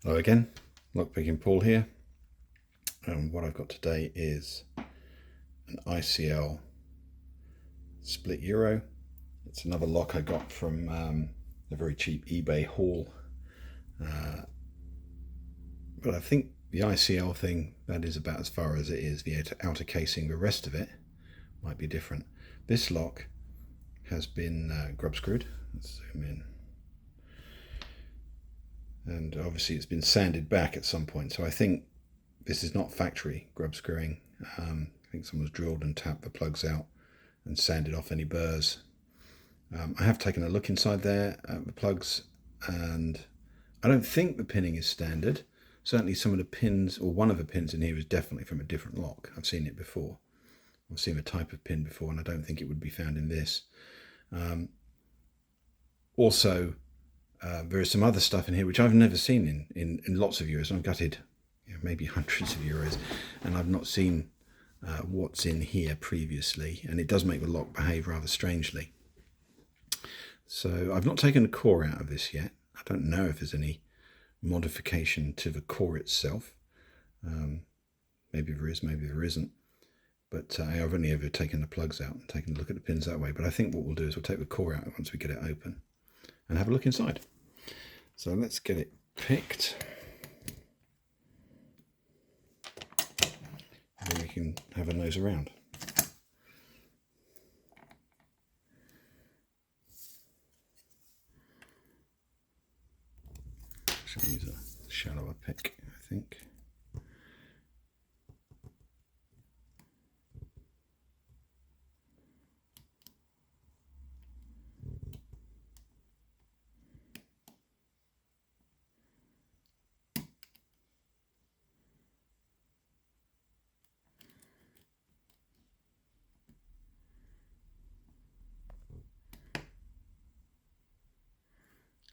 Hello again, Lockpicking Paul here, and what I've got today is an ICL split Euro. It's another lock I got from a very cheap eBay haul, but I think the ICL thing, that is about as far as it is. The outer casing, the rest of it might be different. This lock has been grub screwed. Let's zoom in. And obviously it's been sanded back at some point, so I think this is not factory grub screwing. I think someone's drilled and tapped the plugs out and sanded off any burrs. I have taken a look inside there at the plugs, and I don't think the pinning is standard. Certainly some of the pins, or one of the pins in here, is definitely from a different lock. I've seen it before. I've seen the type of pin before, and I don't think it would be found in this. Also, there is some other stuff in here which I've never seen in lots of euros. I've gutted maybe hundreds of euros, and I've not seen what's in here previously, and it does make the lock behave rather strangely. So I've not taken the core out of this yet. I don't know if there's any modification to the core itself. Maybe there is, maybe there isn't. But I've only ever taken the plugs out and taken a look at the pins that way. But I think what we'll do is we'll take the core out once we get it open and have a look inside. So let's get it picked. And then we can have a nose around. Should use a shallower pick, I think.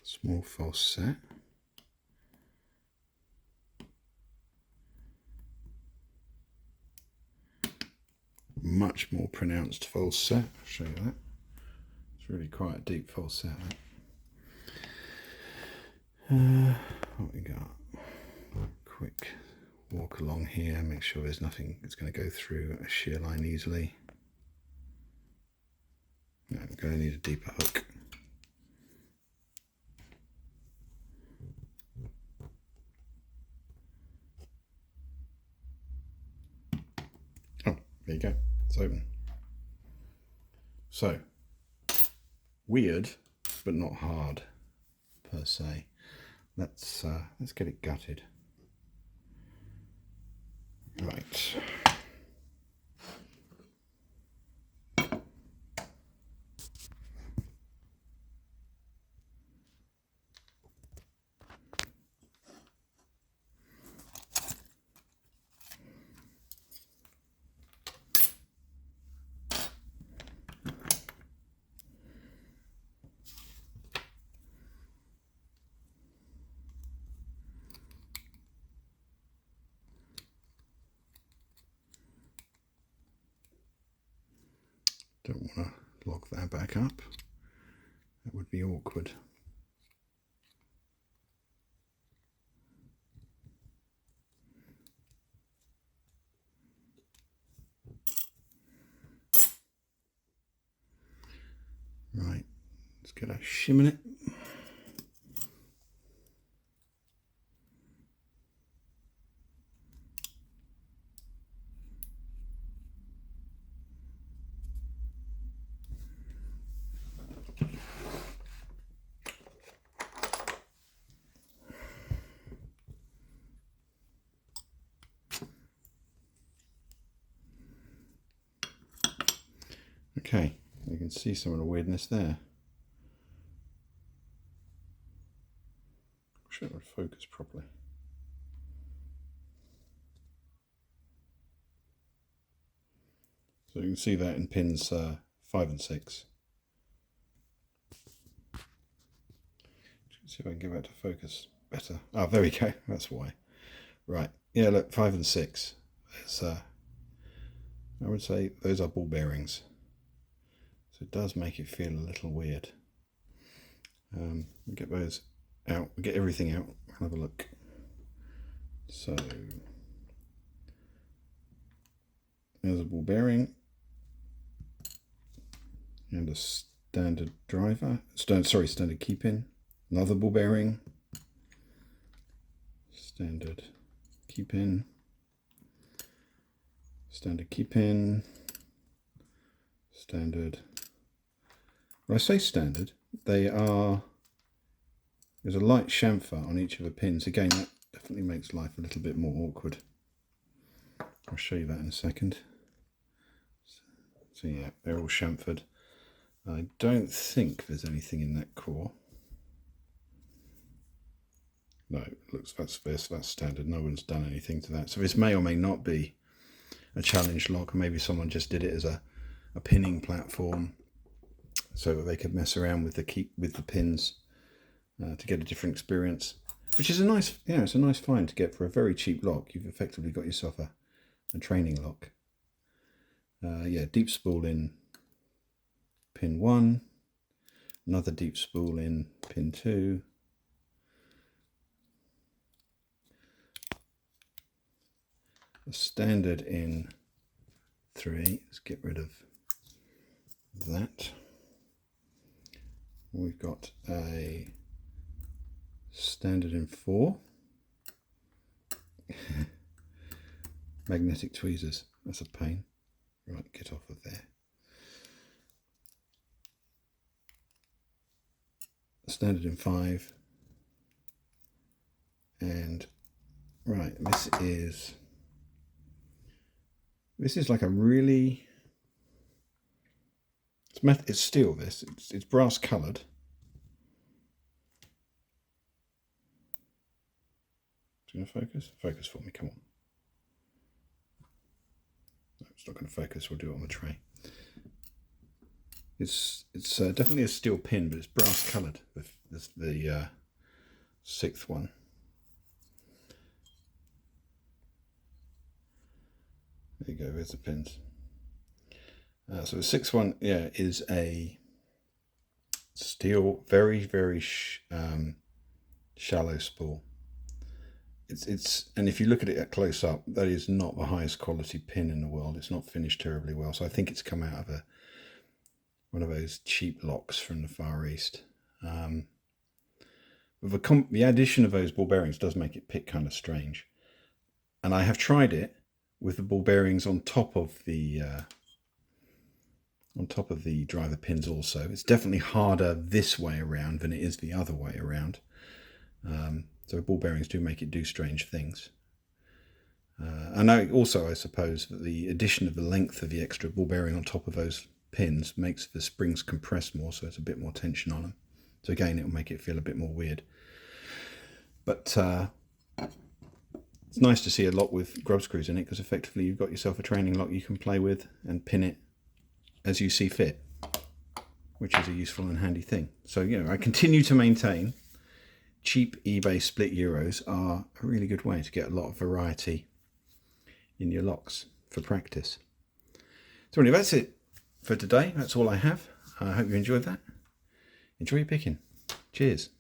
Small false set. Much more pronounced false set. I'll show you that. It's really quite a deep false set. What we got? Quick walk along here. Make sure there's nothing that's going to go through a shear line easily. No, we're going to need a deeper hook. Oh, there you go. It's open. So, weird, but not hard per se. Let's get it gutted. Right. Don't want to lock that back up. That would be awkward. Right, let's get a shim in it. Okay, you can see some of the weirdness there. Wish it would focus properly. So you can see that in pins 5 and 6. See if I can get that to focus better. Oh, there we go. That's why. Right. Yeah, look, 5 and 6. There's, I would say those are ball bearings. So it does make it feel a little weird. We'll get those out. We'll get everything out. Have a look. So there's a ball bearing and a standard driver, standard keep-in, another ball bearing, standard keep-in, standard keep-in, standard. When I say standard, there's a light chamfer on each of the pins. Again, that definitely makes life a little bit more awkward. I'll show you that in a second. So yeah, they're all chamfered. I don't think there's anything in that core. No, it looks that's standard. No one's done anything to that. So this may or may not be a challenge lock, or maybe someone just did it as a pinning platform so that they could mess around with the pins to get a different experience. Which is it's a nice find to get for a very cheap lock. You've effectively got yourself a training lock. Yeah, deep spool in pin 1, another deep spool in pin 2, a standard in 3. Let's get rid of that. We've got a standard in 4. Magnetic tweezers, that's a pain. Right, get off of there. Standard in 5. And right, this is like a really, it's steel. It's brass coloured. It's going to focus. Focus for me. Come on. No, it's not going to focus. We'll do it on the tray. It's definitely a steel pin, but it's brass coloured. The 6th one. There you go, there's the pins. So the 6th one, yeah, is a steel, very, very shallow spool. And if you look at it at close up, that is not the highest quality pin in the world. It's not finished terribly well. So I think it's come out of one of those cheap locks from the Far East. But the addition of those ball bearings does make it pick kind of strange. And I have tried it with the ball bearings on top of the driver pins also. It's definitely harder this way around than it is the other way around. So ball bearings do make it do strange things. And I suppose that the addition of the length of the extra ball bearing on top of those pins makes the springs compress more, so it's a bit more tension on them. So again, it'll make it feel a bit more weird. But it's nice to see a lock with grub screws in it, because effectively you've got yourself a training lock you can play with and pin it as you see fit, which is a useful and handy thing. So, I continue to maintain cheap eBay split Euros are a really good way to get a lot of variety in your locks for practice. So anyway, that's it for today. That's all I have. I hope you enjoyed that. Enjoy your picking. Cheers.